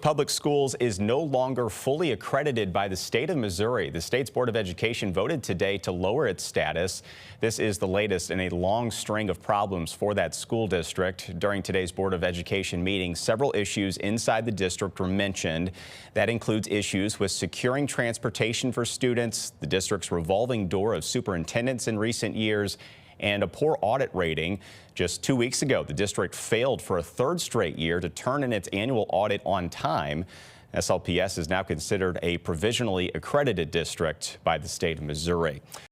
Public schools is no longer fully accredited by the state of Missouri. The state's Board of Education voted today to lower its status. This is the latest in a long string of problems for that school district. During today's Board of Education meeting, several issues inside the district were mentioned. That includes issues with securing transportation for students, the district's revolving door of superintendents in recent years, and a poor audit rating. Just 2 weeks ago, the district failed for a third straight year to turn in its annual audit on time. SLPS is now considered a provisionally accredited district by the state of Missouri.